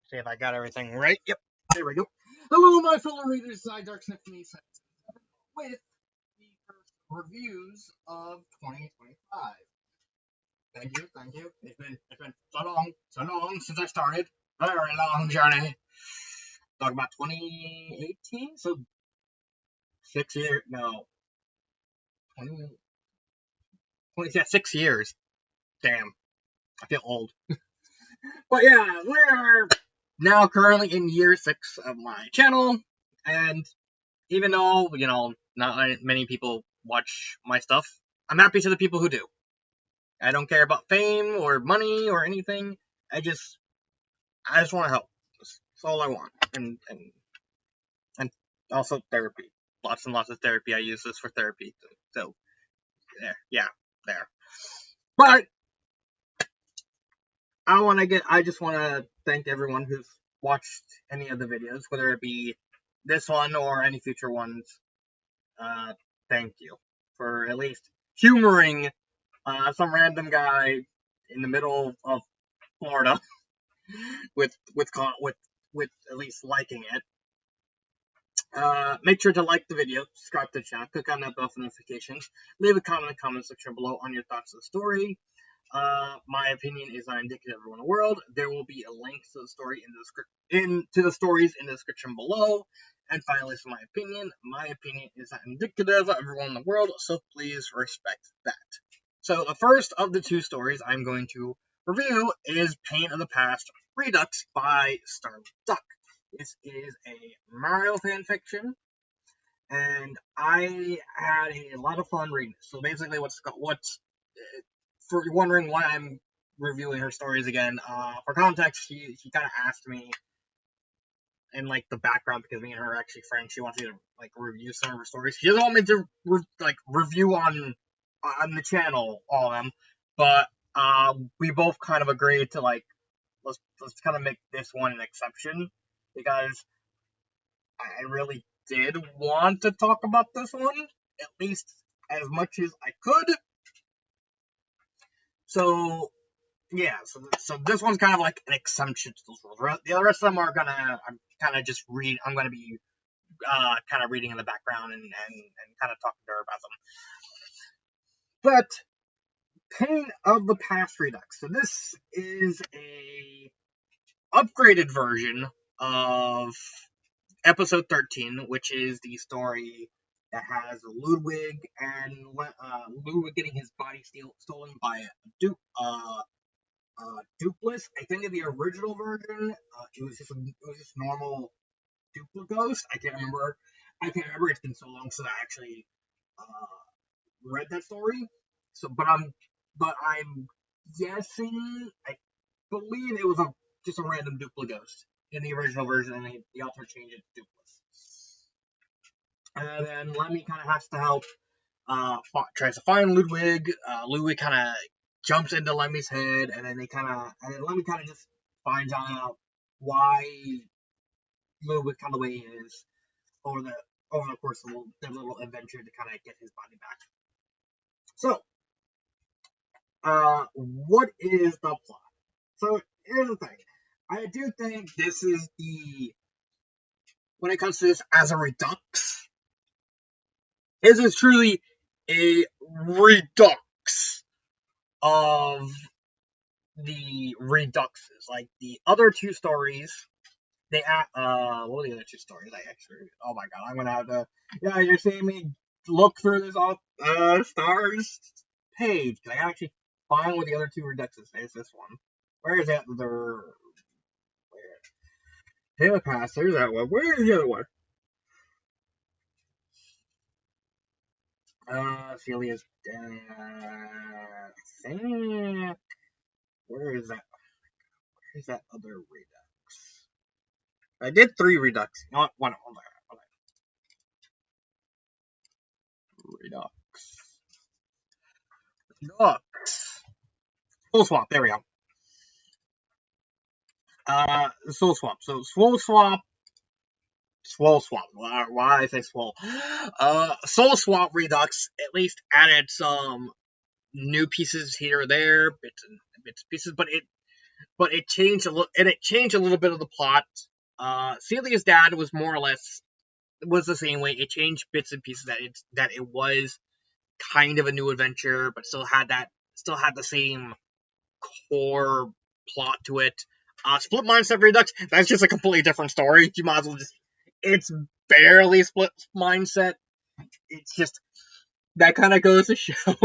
See if I got everything right. Yep, there we go. Hello, my fellow readers. I Dark Symphony with the first reviews of 2025. Thank you. It's been so long since I started. Very long journey. Talk about 2018, so 6 years. No, 20, 20 yeah, 6 years. Damn, I feel old. But yeah, we're now currently in year 6 of my channel, and even though, not many people watch my stuff, I'm happy to the people who do. I don't care about fame or money or anything. I just want to help. That's all I want. And also therapy. Lots and lots of therapy. I use this for therapy. So there. But I just want to thank everyone who's watched any of the videos, whether it be this one or any future ones. Thank you for at least humoring some random guy in the middle of Florida with at least liking it. Make sure to like the video, subscribe to the channel, click on that bell for notifications, leave a comment in the comment section below on your thoughts of the story. My opinion is not indicative of everyone in the world. There will be a link to the story to the stories in the description below. And finally, for my opinion is not indicative of everyone in the world, so please respect that. So the first of the two stories I'm going to review is Pain of the Past Redux by Duck. This is a Mario fanfiction, and I had a lot of fun reading it. So basically, for wondering why I'm reviewing her stories again, for context, she kind of asked me in like the background, because me and her are actually friends. She wants me to like review some of her stories. She doesn't want me to review on the channel all of them, but we both kind of agreed to let's kind of make this one an exception, because I really did want to talk about this one at least as much as I could. So yeah, so this one's kind of like an exception to those rules. The rest of them I'm kind of just read. I'm gonna be kind of reading in the background and kind of talking to her about them. But Pain of the Past Redux. So this is a upgraded version of episode 13, which is the story that has Ludwig and Ludwig getting his body stolen by a Dupless. I think in the original version, it was just normal Duplighost. I can't remember. It's been so long since I actually read that story. So, but I'm guessing. I believe it was just a random Duplighost in the original version, and the author changed it to Dupless. And then Lemmy kind of has to help. Tries to find Ludwig. Ludwig kind of jumps into Lemmy's head, and then Lemmy kind of just finds out why Ludwig kind of the way he is over the course of their little adventure to kind of get his body back. So, what is the plot? So here's the thing. I do think this is when it comes to this as a Redux, this is truly a Redux of the Reduxes. Like the other two stories, what were the other two stories I actually? Oh my god, I'm gonna have to. Yeah, you're seeing me look through this stars page. Can I actually find what the other two Reduxes is? This one. Where is that? Taylor Pass. There's that one. Where is the other one? Celia's dead. I think. Where is that? Where's that other Redux? I did 3 Redux. You know what? One. Hold on. Redux. Soul Swap. There we go. Soul Swap. So Soul Swap. Why I say Swole? Soul Swap Redux at least added some new pieces here or there, bits and pieces, but but it changed a little, and it changed a little bit of the plot. Celia's dad was more or less was the same way. It changed bits and pieces that it was kind of a new adventure, but still had the same core plot to it. Split Mindset Redux, that's just a completely different story. You might as well just it's barely split mindset. It's just that kind of goes to show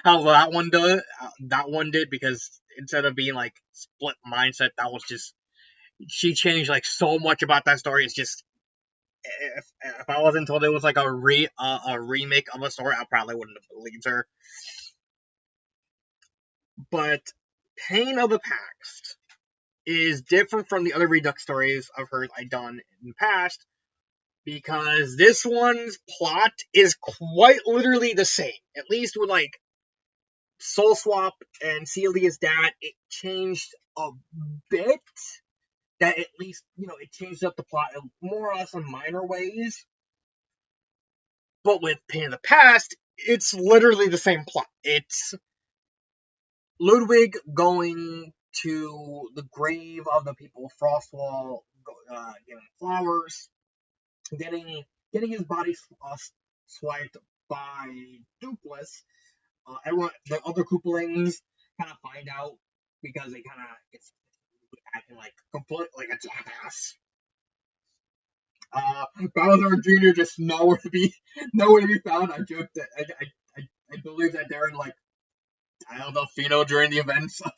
how that one did because instead of being like split mindset, that was just she changed like so much about that story. It's just if I wasn't told it was like a remake of a story, I probably wouldn't have believed her. But Pain of the Past is different from the other Redux stories of hers I've done in the past because this one's plot is quite literally the same. At least with like Soul Swap and Celia's dad, it changed a bit. That at least, it changed up the plot in more or less in minor ways. But with Pain of the Past, it's literally the same plot. It's Ludwig going to the grave of the people of Frostwall, giving flowers, getting his body swiped by Dupless. Everyone, the other Koopalings kind of find out because they kind of it's acting like complete like a jackass. Bowser Jr. just nowhere to be found. I joked that I believe that they're in like I don't know Fino during the events of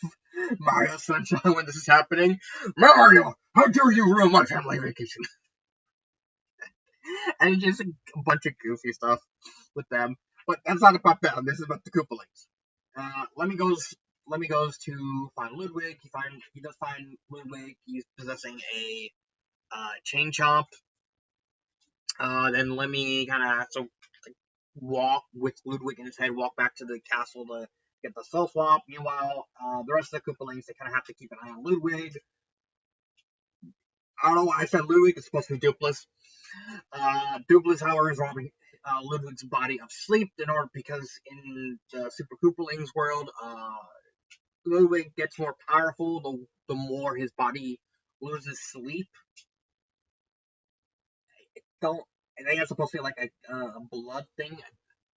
Mario Sunshine when this is happening. Mario, how dare you ruin my family vacation? And just a bunch of goofy stuff with them. But that's not about them. This is about the Koopalings. Lemmy goes to find Ludwig. He does find Ludwig. He's possessing a chain chomp. Then Lemmy kind of has to walk with Ludwig in his head, walk back to the castle to get the Soul Swap. Meanwhile, the rest of the Koopalings, they kind of have to keep an eye on Ludwig. I don't know why I said Ludwig. It's supposed to be Dupless. Dupless, however, is robbing Ludwig's body of sleep because in the Super Koopalings world, Ludwig gets more powerful the more his body loses sleep. Don't I think that's supposed to be like a blood thing.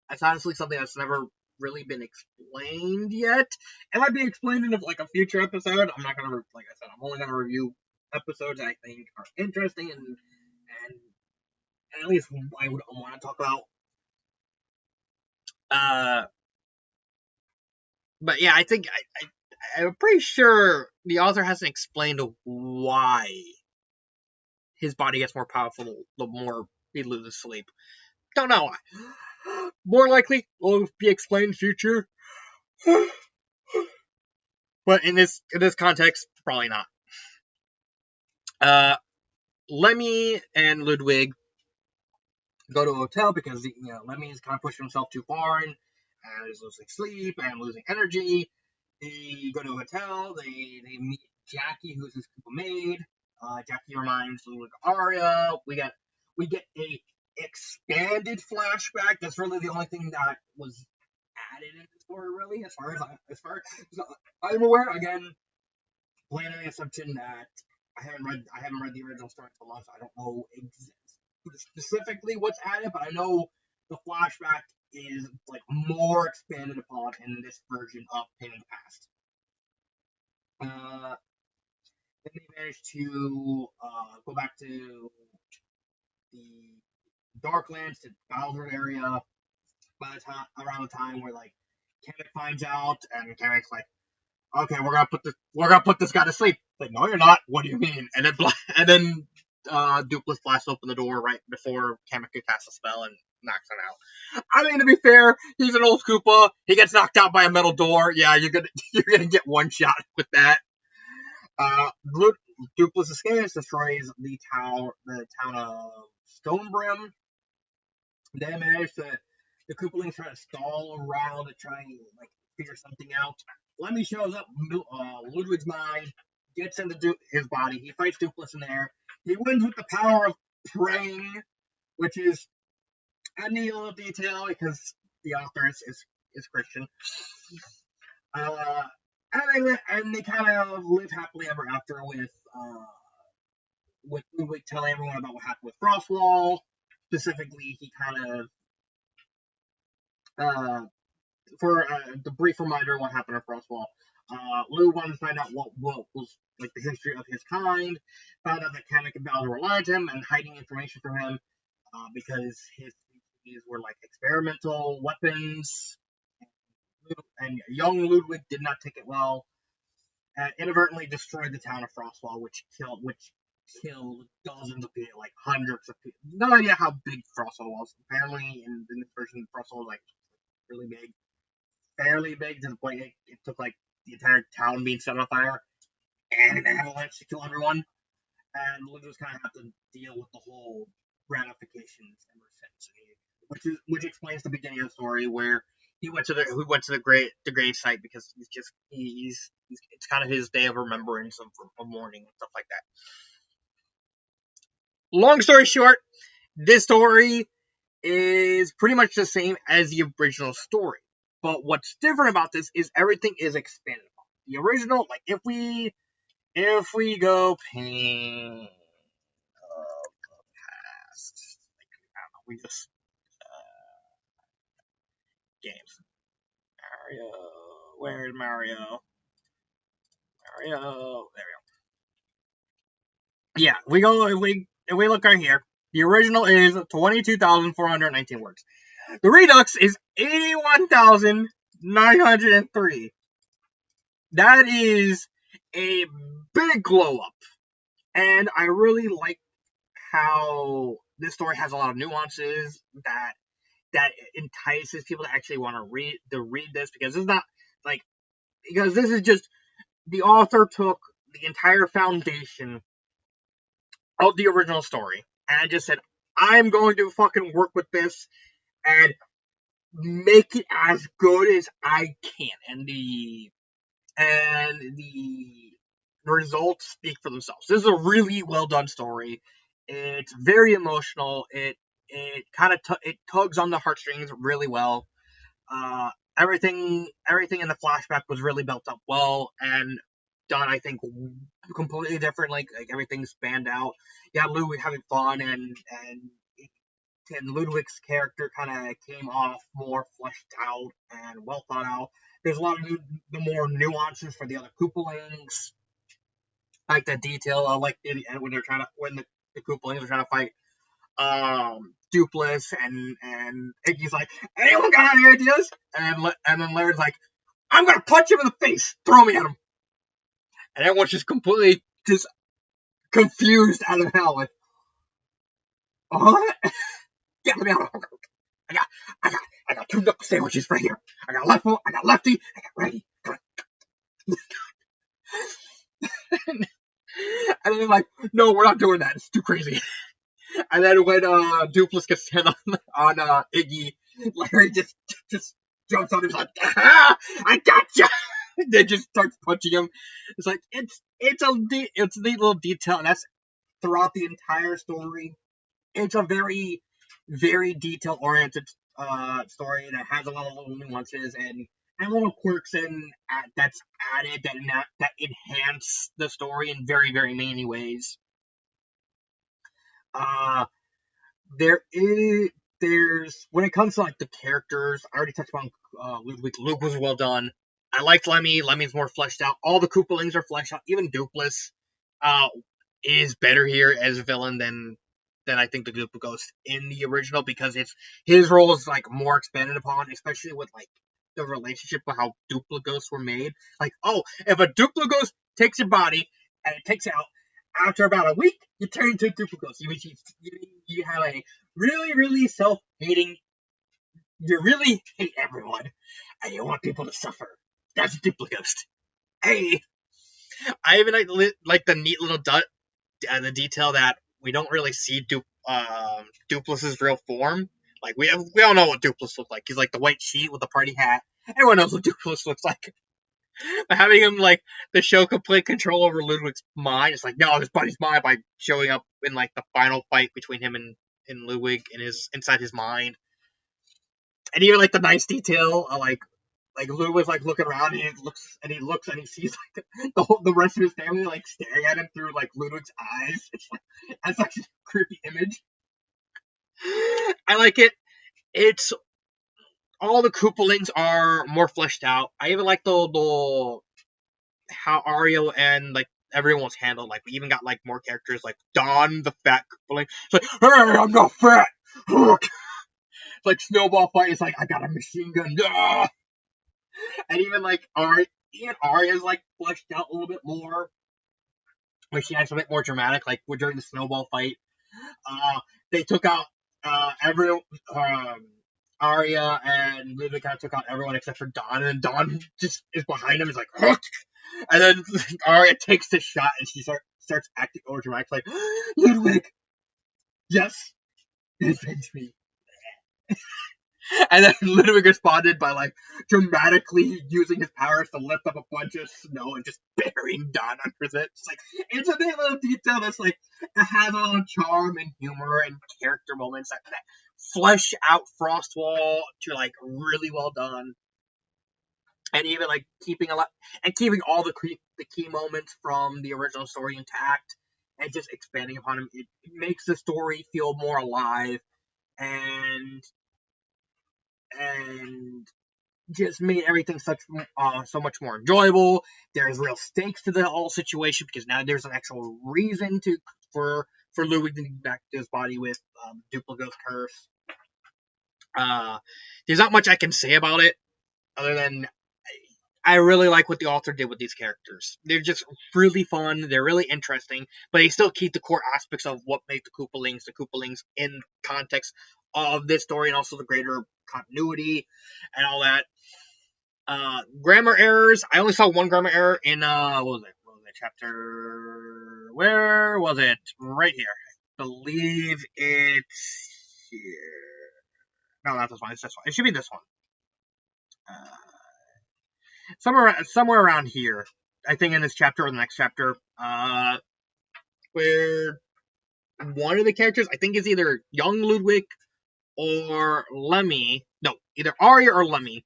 That's honestly something that's never really been explained yet. It might be explained in like a future episode. I'm not gonna like I said, I'm only gonna review episodes I think are interesting and at least I would want to talk about. Uh, but yeah, I think I'm pretty sure the author hasn't explained why his body gets more powerful the more he loses sleep. Don't know why. More likely will be explained in the future. But in this context, probably not. Uh, Lemmy and Ludwig go to a hotel because Lemmy's kind of pushing himself too far and is losing sleep and losing energy. They go to a hotel. They meet Jackie, who's his Koopa maid. Jackie reminds Ludwig of Aria. We get a expanded flashback. That's really the only thing that was added in the story, really, as far as I'm aware. Again, planning assumption that I haven't read the original story so long, so I don't know specifically what's added, but I know the flashback is like more expanded upon in this version of Pain in the Past. Then they managed to go back to the Darklands to Bowser area by the time around the time where like Kamek finds out and Kamek's like, okay, we're gonna put this guy to sleep. Like, no, you're not. What do you mean? And then Dupless blasts open the door right before Kamek could cast a spell and knocks him out. I mean, to be fair, he's an old Koopa. He gets knocked out by a metal door. Yeah, you're gonna get one shot with that. Dupless escapes, destroys the town of Stonebrim. They manage to the Koopalings try to stall around to try and like figure something out. Lemmy shows up, Ludwig's mind, gets into his body. He fights Dupless in there. He wins with the power of praying, which is a neat little detail because the author is Christian. Uh, and they kind of live happily ever after with Ludwig telling everyone about what happened with Frostwall. Specifically, he kind of uh, for the brief reminder of what happened at Frostwall. Lou wanted to find out what was like the history of his kind. Found out that Kamek and Bowser were lying to him and hiding information from him because these were like experimental weapons. And young Ludwig did not take it well. Inadvertently destroyed the town of Frostwall, which killed dozens of people, like hundreds of people. No idea how big Frostwall was. Apparently, in this version, Frostwall was like really big, fairly big to the point it took like the entire town being set on fire and an avalanche to kill everyone. And Luke just kind of have to deal with the whole ramifications ever since, which explains the beginning of the story where he went to the grave site because he's it's kind of his day of remembrance of mourning and stuff like that. Long story short, this story is pretty much the same as the original story. But what's different about this is everything is expanded upon. The original, like if we go pain past, like, I don't know, we just games. Mario, where's Mario? Mario, there we go. Yeah, we go if we look right here. The original is 22,419 words. The Redux is 81,903. That is a big glow up. And I really like how this story has a lot of nuances that entices people to actually want to read this because it's not like because this is just the author took the entire foundation of the original story and just said, I'm going to fucking work with this and make it as good as I can. And the results speak for themselves. This is a really well done story. It's very emotional. It kind of it tugs on the heartstrings really well. Uh, everything in the flashback was really built up well and done. I think completely different. Like everything spanned out. Yeah, Ludwig having fun and Ludwig's character kind of came off more fleshed out and well thought out. There's a lot of the more nuances for the other Koopalings, like the detail. I like when the Koopalings are trying to fight Dupless and Iggy's like, anyone got any ideas? And then Larry's like, I'm gonna punch him in the face, throw me at him, and everyone's just completely just confused out of hell. Like, what? Get me out! I got, I got, I got two knuckle sandwiches right here. I got left one, I got lefty, I got righty. And then like, no, we're not doing that. It's too crazy. And then when Dupless gets hit on Iggy, Larry just jumps on him. He's like, ah, I gotcha. Then just starts punching him. It's like it's a neat little detail, and that's throughout the entire story. It's a very detail oriented story that has a lot of little nuances and little quirks that's added that enhance the story in very many ways. Uh, there is there's when it comes to like the characters, I already touched on Ludwig. Luke was well done. I liked Lemmy. Lemmy's more fleshed out. All the Koopalings are fleshed out. Even Dupless uh, is better here as a villain than I think the Dupla Ghost in the original because his role is like more expanded upon, especially with like the relationship of how Dupla Ghosts were made. Like, oh, if a Dupla Ghost takes your body and it takes it out after about a week, you turn into a Dupla Ghost. You have a really self-hating. You really hate everyone, and you want people to suffer. That's a Dupla Ghost. Hey, I even like the neat little the detail that we don't really see Dupless's real form. Like we all know what Dupless looks like. He's like the white sheet with the party hat. Everyone knows what Dupless looks like. But having him like the show complete control over Ludwig's mind, it's like no, this buddy's mine by showing up in like the final fight between him and Ludwig in his inside his mind. And even like the nice detail, like like Ludwig's like looking around and he sees like the rest of his family like staring at him through like Ludwig's eyes. It's like that's such a creepy image. I like it. It's all the Koopalings are more fleshed out. I even like the how Aria and like everyone was handled. Like we even got like more characters like Don the fat Koopaling. It's like, hey, I'm not fat. It's like Snowball fight. It's like I got a machine gun. Ah! And even Arya's like fleshed out a little bit more. Like she acts a bit more dramatic. Like during the Snowball fight, uh, they took out every Arya and Ludwig kind of took out everyone except for Dawn, and Dawn just is behind him. Is like, huh? And then Arya takes the shot, and she starts acting over dramatic, like Ludwig, yes, avenge me. And then Ludwig responded by like dramatically using his powers to lift up a bunch of snow and just burying Dawn under it. It's like it's a neat little detail that's like it has a lot of charm and humor and character moments that flesh out Frostwall to like really well done. And even like keeping all the key moments from the original story intact and just expanding upon them. It makes the story feel more alive and and just made everything so much more enjoyable. There's real stakes to the whole situation because now there's an actual reason for Ludwig to get back to his body with Duplica's curse. There's not much I can say about it other than I really like what the author did with these characters. They're just really fun. They're really interesting, but they still keep the core aspects of what make the Koopalings in context of this story and also the greater continuity and all that. Grammar errors. I only saw one grammar error in what was it? What was it? Chapter? Where was it? Right here. I believe it's here. No, not this one. It's this one. It should be this one. Uh, somewhere around here. I think in this chapter or the next chapter. Where one of the characters, I think, is either young Ludwig or Lemmy. No, either Arya or Lemmy.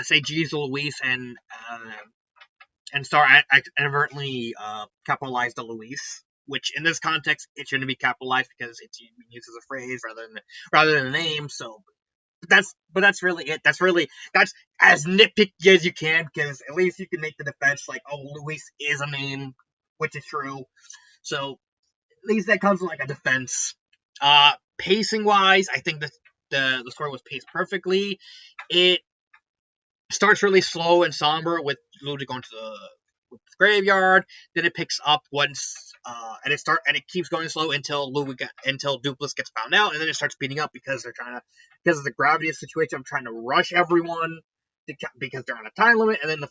Say Jesus Luis and Star inadvertently capitalized the Luis, which in this context it shouldn't be capitalized because it's used as a phrase rather than a name. So, but that's really it. That's as nitpicky as you can because at least you can make the defense like, oh, Luis is a name, which is true. So at least that comes with like a defense. Pacing wise, I think the story was paced perfectly. It starts really slow and somber with Ludwig going to the graveyard. Then it picks up once, and it keeps going slow until Dupless gets found out, and then it starts speeding up because because of the gravity of the situation. I'm trying to rush everyone because they're on a time limit, and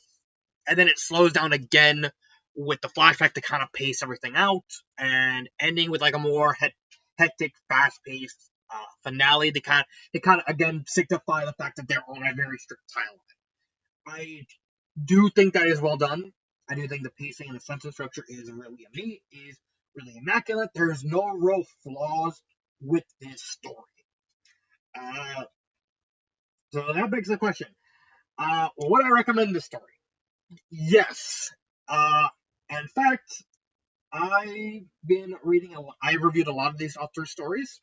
then it slows down again with the flashback to kind of pace everything out, and ending with like a more hectic, fast-paced finale to kind of again signify the fact that they're on a very strict timeline. I do think that is well done. I do think the pacing and the sentence structure is really immaculate. There's no real flaws with this story. Uh, so that begs the question: would I recommend this story? Yes. Uh, in fact, I reviewed a lot of these author stories,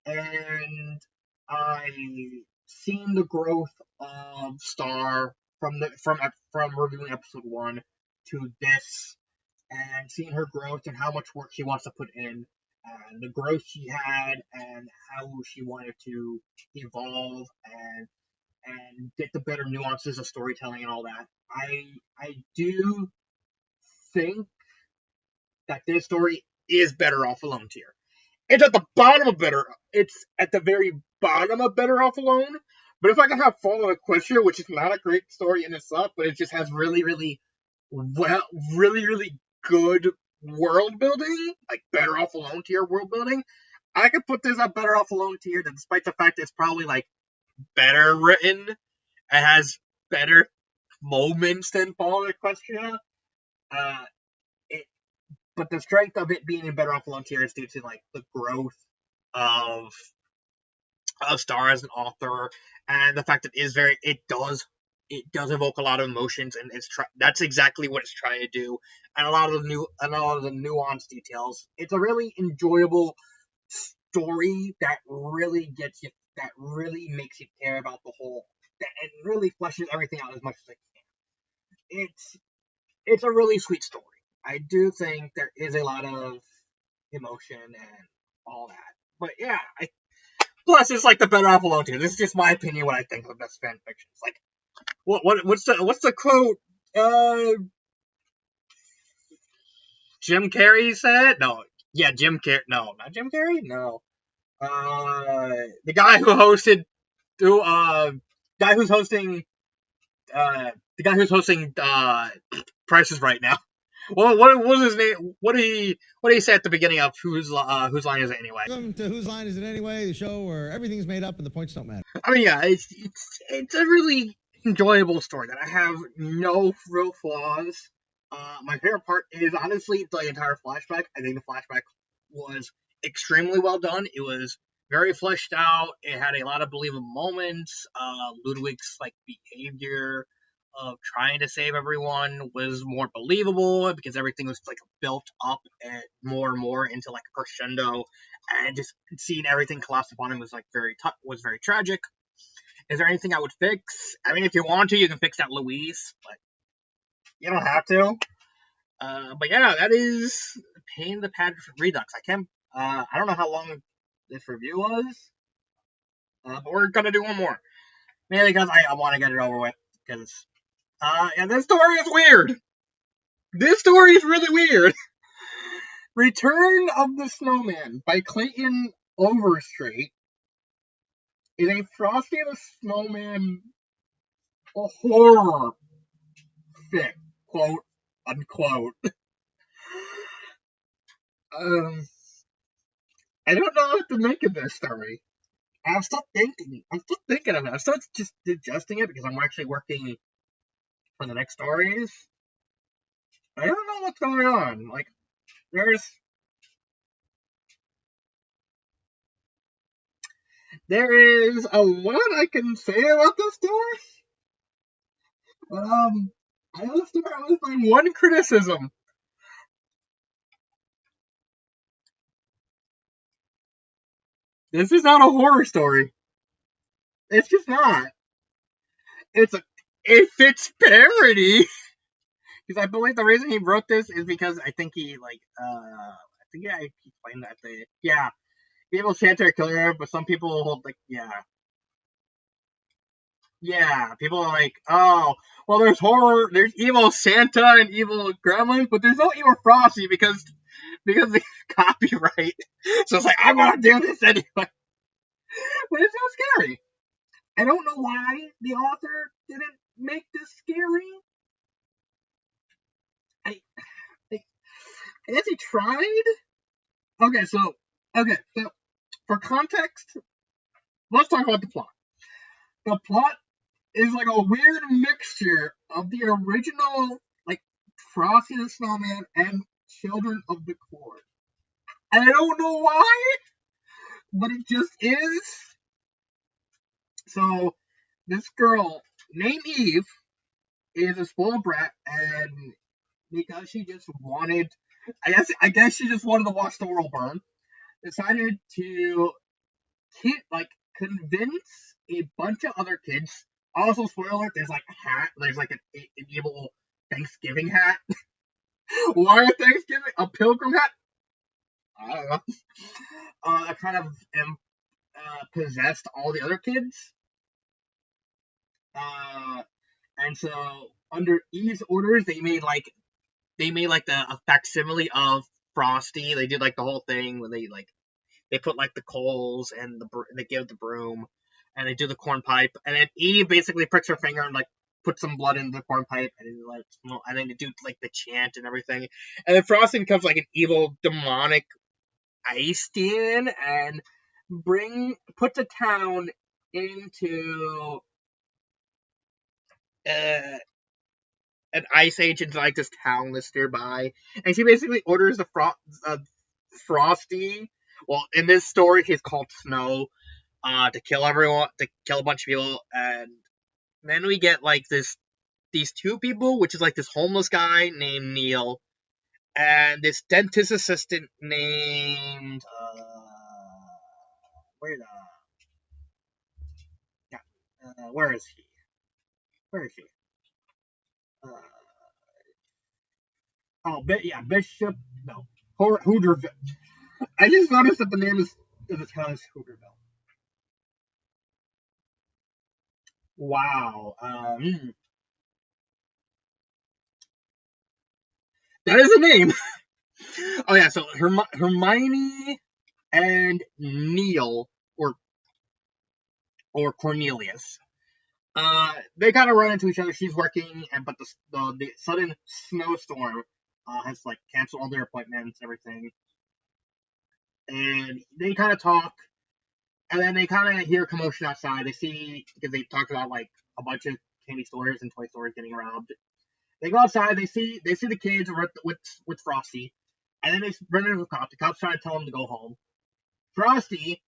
and I seen the growth of Star from reviewing episode 1 to this, and seeing her growth and how much work she wants to put in, and the growth she had, and how she wanted to evolve and get the better nuances of storytelling and all that. I do think that this story is better off alone tier. It's at the bottom of better. It's at the very bottom of Better Off Alone. But if I can have Fall of Equestria, which is not a great story in itself, but it just has really good world building, like Better Off Alone tier world building, I could put this at Better Off Alone tier, despite the fact that it's probably like better written and has better moments than Fall of Equestria. Uh, it, but the strength of it being in Better Off Alone tier is due to like the growth of Star as an author, and the fact that it does it does evoke a lot of emotions, and that's exactly what it's trying to do, and a lot of the nuanced details. It's a really enjoyable story that really gets you, that really makes you care about the whole, that it really fleshes everything out as much as it can. It's a really sweet story. I do think there is a lot of emotion and all that, but yeah, plus it's like the better off alone too. This is just my opinion. What I think of the best fan fiction. It's like what's the quote? Jim Carrey said no. Yeah, Jim Carrey. No, not Jim Carrey. No. The guy who hosted, who guy who's hosting, the guy who's hosting Prices Right now. What was his name? What did he say at the beginning of whose line is it anyway? Welcome to Whose Line Is It Anyway? The show where everything's made up and the points don't matter. I mean, yeah, it's a really enjoyable story that I have no real flaws. My favorite part is honestly the entire flashback. I think the flashback was extremely well done. It was very fleshed out. It had a lot of believable moments. Ludwig's like behavior of trying to save everyone was more believable because everything was like built up and more into like a crescendo, and just seeing everything collapse upon him was like was very tragic. Is there anything I would fix? I mean, if you want to, you can fix that Louise, but you don't have to. But yeah, that is Pain in the Pad Redux. I can't. I don't know how long this review was, but we're gonna do one more. Mainly because I want to get it over with. Because and this story is weird. This story is really weird. Return of the Snowman by Clayton Overstreet is a Frosty the Snowman horror fic, quote unquote. Um, I don't know what to make of this story. I'm still thinking. I'm still thinking of it. I'm still just digesting it because I'm actually working for the next stories. I don't know what's going on. Like, there's there is a lot I can say about this story. I will start with my one criticism. This is not a horror story. It's just not. It's a it fits parody. Because I believe the reason he wrote this is because I think he like I think yeah he claimed that they yeah people Santa are killer, but some people hold like yeah people are like, oh well, there's horror, there's evil Santa and evil gremlins, but there's no evil Frosty because of copyright. So it's like I'm gonna do this anyway, but it's so scary. I don't know why the author didn't make this scary. I, I guess he tried. Okay, so for context, let's talk about the plot. The plot is like a weird mixture of the original, like Frosty the Snowman and Children of the Corn. And I don't know why, but it just is. So this girl named Eve is a spoiled brat, and because she just wanted, I guess she just wanted to watch the world burn, decided to like convince a bunch of other kids. Also, spoiler alert, there's like a hat, there's like an evil Thanksgiving hat. Why a Thanksgiving? A pilgrim hat? I don't know. Kind of possessed all the other kids. Uh, and so under Eve's orders, they made like a facsimile of Frosty. They did like the whole thing when they put like the coals and they give the broom, and they do the corn pipe, and then Eve basically pricks her finger and like puts some blood into the corn pipe, and then and then they do like the chant and everything, and then Frosty becomes like an evil demonic ice demon and put the town into uh, an ice age into like this town that's nearby, and she basically orders Frosty. Well, in this story, he's called Snow, to kill everyone, to kill a bunch of people, and Then we get like these two people, which is like this homeless guy named Neil and this dentist assistant named where the where is he? Where is he? Uh, yeah, Bishop. No, Hooterville. I just noticed that the name of the town is Hooterville. Wow. That is a name. Oh yeah, so Hermione and Neil or Cornelius. They kind of run into each other. She's working, but the sudden snowstorm has like canceled all their appointments, and everything. And they kind of talk, and then they kind of hear commotion outside. They see because they talked about like a bunch of candy stores and toy stores getting robbed. They go outside. They see the kids with Frosty, and then they run into the cops. The cops try to tell them to go home. Frosty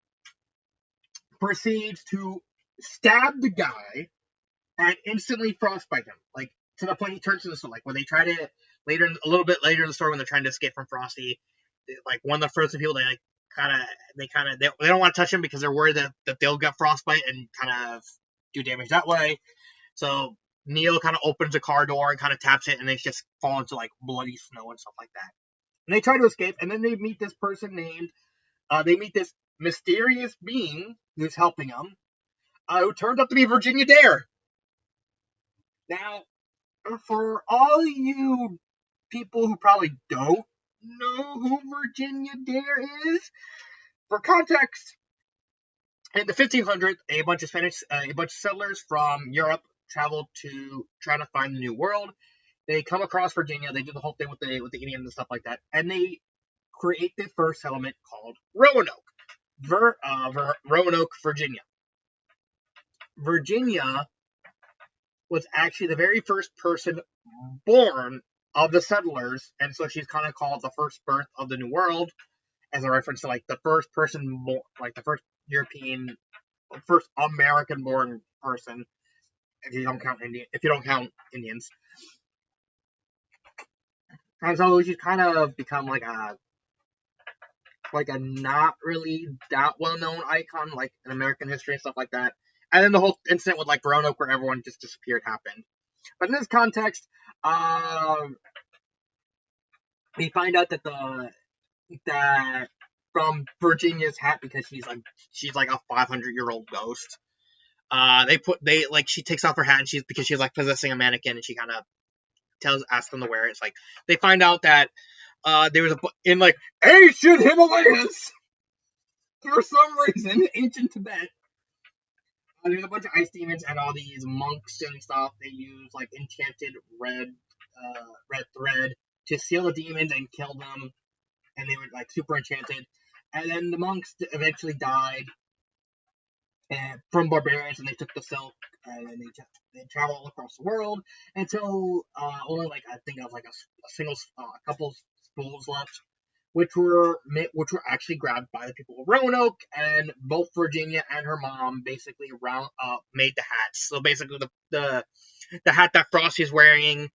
proceeds to stab the guy and instantly frostbite him. Like to the point he turns into like when they try to a little bit later in the story when they're trying to escape from Frosty, like one of the first people they don't want to touch him because they're worried that they'll get frostbite and kind of do damage that way. So Neil kind of opens a car door and kind of taps it, and they just fall into like bloody snow and stuff like that. And they try to escape, and then they meet this person named they meet this mysterious being who's helping them, who turned up to be Virginia Dare. Now, for all you people who probably don't know who Virginia Dare is, for context, in the 1500s, a bunch of settlers from Europe traveled to try to find the New World. They come across Virginia. They do the whole thing with the Indians and stuff like that, and they create the first settlement called Roanoke, Roanoke, Virginia. Virginia was actually the very first person born of the settlers, and so she's kind of called the first birth of the New World as a reference to like the first person, like the first European, first American-born person. If you don't count Indians, and so she's kind of become like a not really that well-known icon, like in American history and stuff like that. And then the whole incident with like Roanoke, where everyone just disappeared, happened. But in this context, we find out that from Virginia's hat because she's like a 500-year-old ghost. She takes off her hat and she's like possessing a mannequin and she kind of asks them to wear it. It's like they find out that there was in like ancient Himalayas for some reason, ancient Tibet. There's a bunch of ice demons and all these monks and stuff. They use like enchanted red thread to seal the demons and kill them, and they were like super enchanted. And then the monks eventually died from barbarians, and they took the silk, and then they traveled all across the world until only like I think it was like a couple spools left, which were actually grabbed by the people of Roanoke, and both Virginia and her mom basically made the hats. So basically, the hat that Frosty's wearing,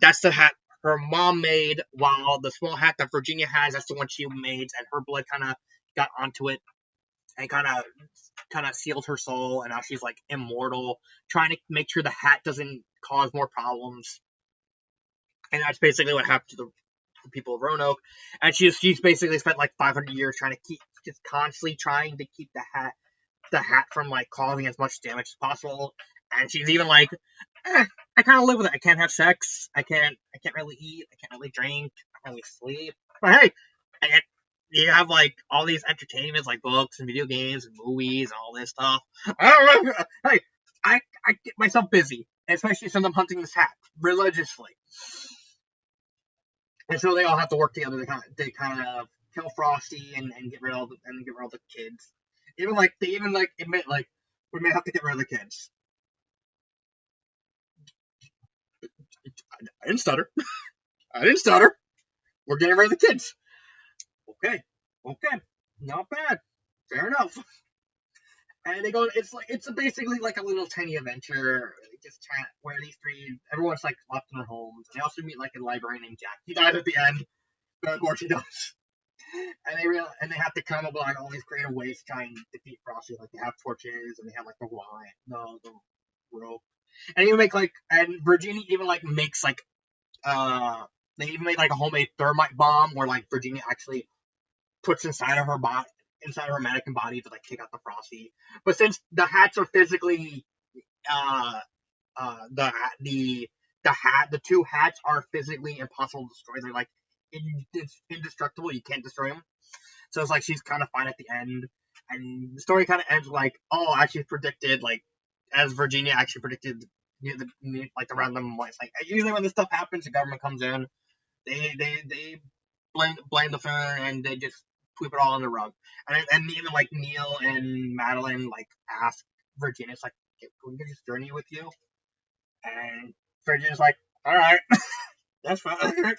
that's the hat her mom made, while the small hat that Virginia has, that's the one she made, and her blood kind of got onto it and kind of sealed her soul, and now she's like immortal, trying to make sure the hat doesn't cause more problems. And that's basically what happened to the people of Roanoke. And she's basically spent like 500 years trying to just constantly trying to keep the hat from like causing as much damage as possible. And she's even like, I kind of live with it. I can't have sex. I can't really eat. I can't really drink. I can't really sleep. But hey, you have like all these entertainments like books and video games and movies and all this stuff. I don't know. Hey, I get myself busy, especially since I'm hunting this hat religiously. And so they all have to work together to kind of kill Frosty and get rid of the kids. They even like admit like we may have to get rid of the kids. I didn't stutter. I didn't stutter. We're getting rid of the kids. Okay. Not bad. Fair enough. And they go, it's basically like a little tiny adventure, just chat where these three, everyone's like locked in their homes. And they also meet like a librarian named Jack. He dies at the end, but of course he does. And they have to come up with like all these creative ways to try and defeat Frosty. Like they have torches and they have like the wine, the rope, and even make like and Virginia even like makes like they even made like a homemade thermite bomb where like Virginia actually puts inside of her mannequin body to like take out the Frosty. But since the hats are physically uh the the two hats are physically impossible to destroy. They're like it's indestructible. You can't destroy them. So it's like she's kind of fine at the end, and the story kind of ends like, oh, actually predicted like as Virginia actually predicted like the random voice. Like usually when this stuff happens, the government comes in, they blame the phone and they just sweep it all on the rug. And even like Neil and Madeline like ask Virginia, it's like, can we get this journey with you? And Virginia's like, all right, that's fine.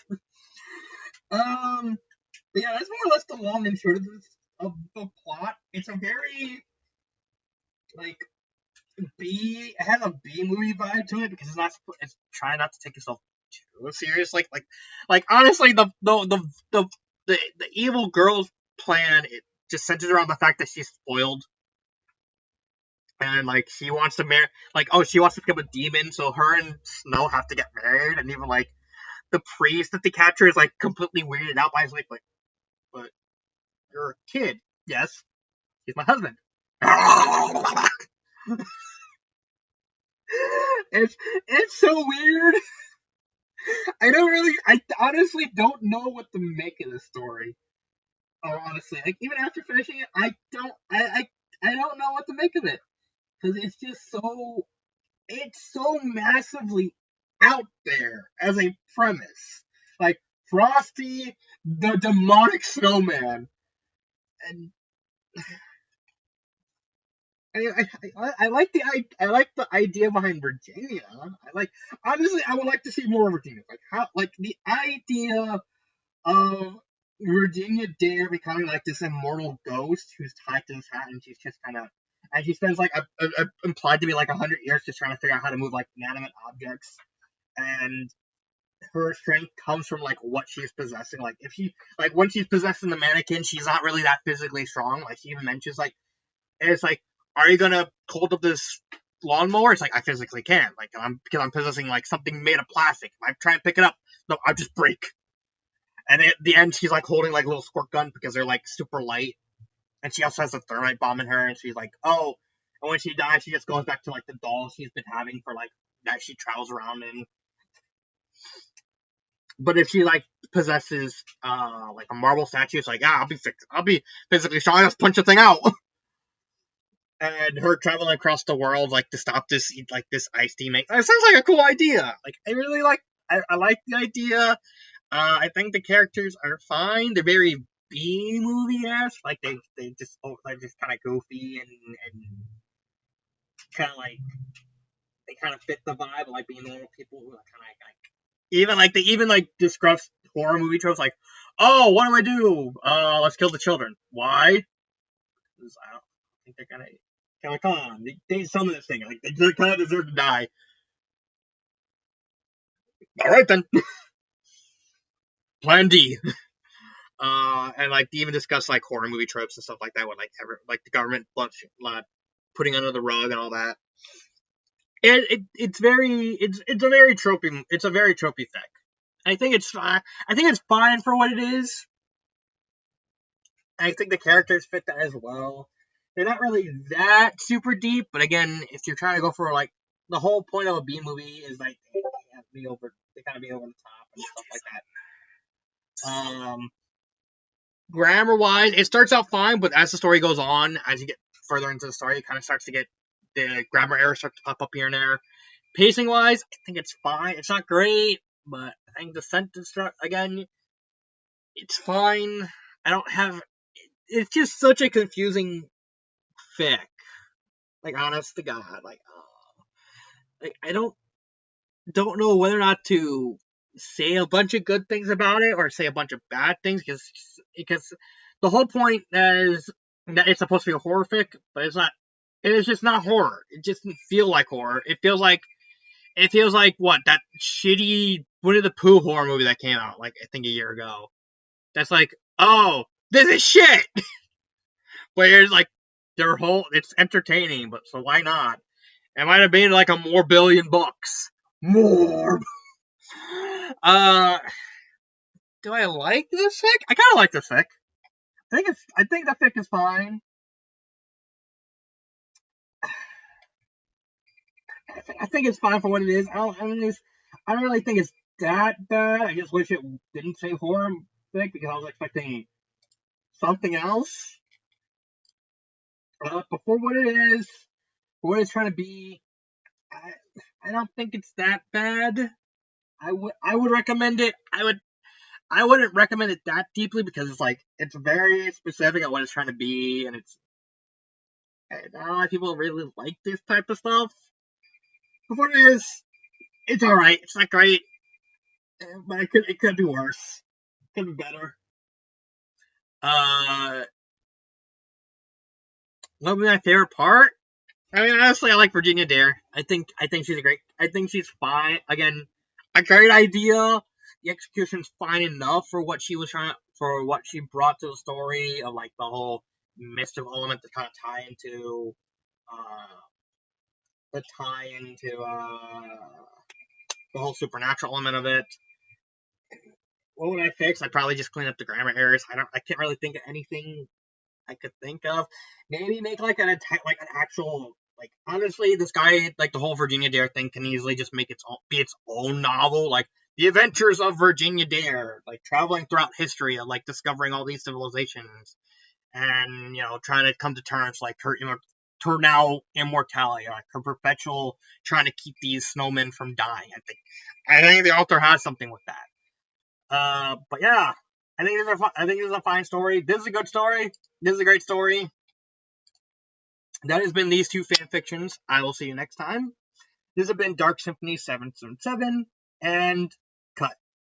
But yeah, that's more or less the long and short of the plot. It's a very like it has a B movie vibe to it because it's trying not to take itself too serious. Like honestly, the evil girl's plan it just centers around the fact that she's spoiled and like she wants to marry, like oh she wants to become a demon, so her and Snow have to get married, and even like the priest that they capture is like completely weirded out by his like, but you're a kid, yes, he's my husband. it's it's so weird. I honestly don't know what to make of this story. Oh, honestly, like even after finishing it, I don't know what to make of it because it's so massively out there as a premise. Like Frosty, the demonic snowman, and I like I like the idea behind Virginia. I like honestly, I would like to see more of Virginia. Like how like the idea of Virginia Dare becoming like this immortal ghost who's tied to this hat, and she's just kind of and she spends like implied to be like 100 years just trying to figure out how to move like inanimate objects, and her strength comes from like what she's possessing. Like if she like when she's possessing the mannequin, she's not really that physically strong. Like she even mentions like it's like, are you gonna hold up this lawnmower? It's like I physically can't. Like because I'm possessing like something made of plastic. If I try and pick it up, no, I just break. And at the end, she's like holding like a little squirt gun because they're like super light. And she also has a thermite bomb in her. And she's like, oh. And when she dies, she just goes back to like the doll she's been having for like that she travels around in. But if she like possesses like a marble statue, it's like, yeah, I'll be physically strong. I'll just punch the thing out. And her traveling across the world like to stop this ice teammate. It sounds like a cool idea. Like I really like I like the idea. I think the characters are fine. They're very B movie esque. Like they're just kind of goofy and kind of like they kind of fit the vibe of like being normal people who are kind of like they even like discuss horror movie tropes like, oh, what do I do? Let's kill the children. Why? Because I don't think they're gonna kill a con. They some of this thing like they kind of deserve to die. All right then, Plan D. And like they even discuss like horror movie tropes and stuff like that with like the government putting under the rug and all that. And it's a very tropey thing. I think it's fine. I think it's fine for what it is. I think the characters fit that as well. They're not really that super deep, but again, if you're trying to go for like the whole point of a B movie is like they kind of be over the top and stuff like that. Grammar wise, it starts out fine, but as the story goes on, as you get further into the story, it kind of starts to get the grammar errors start to pop up here and there. Pacing wise, I think it's fine. It's not great, but I think the sentence again, it's fine. I don't have. It's just such a confusing fic. Like honest to God, like I don't know whether or not to say a bunch of good things about it or say a bunch of bad things because the whole point is that it's supposed to be a horror fic, but it's not And it's just not horror. It just doesn't feel like horror. It feels like what, that shitty Winnie the Pooh horror movie that came out like I think a year ago. That's like, oh, this is shit. But it's like it's entertaining, but so why not? It might have been like a more billion bucks. More. Uh, do I like this fic? I kind of like this fic. I think the fic is fine. I think it's fine for what it is. I don't really think it's that bad. I just wish it didn't say horror fic because I was expecting something else. But for what it is, for what it's trying to be, I, I don't think it's that bad. I would recommend it. I wouldn't recommend it that deeply because it's very specific at what it's trying to be, and not a lot of people really like this type of stuff. But what it is, it's all right. It's not great, but it could be worse. It could be better. Uh, what would be my favorite part? I mean, honestly, I like Virginia Dare. I think she's a great. I think she's fine. Again, a great idea. The execution's fine enough for what she was trying for what she brought to the story of like the whole mystical element to kind of tie into the whole supernatural element of it. What would I fix? I'd probably just clean up the grammar errors. I can't really think of anything I could think of. Maybe make like an actual, like, honestly, this guy, like the whole Virginia Dare thing can easily just be its own novel, like the adventures of Virginia Dare, like traveling throughout history and like discovering all these civilizations and trying to come to terms like her now immortality, like her perpetual trying to keep these snowmen from dying. I think the author has something with that. But yeah, I think this is a fine story. This is a good story. This is a great story. That has been these two fan fictions. I will see you next time. This has been Dark Symphony 777 and cut.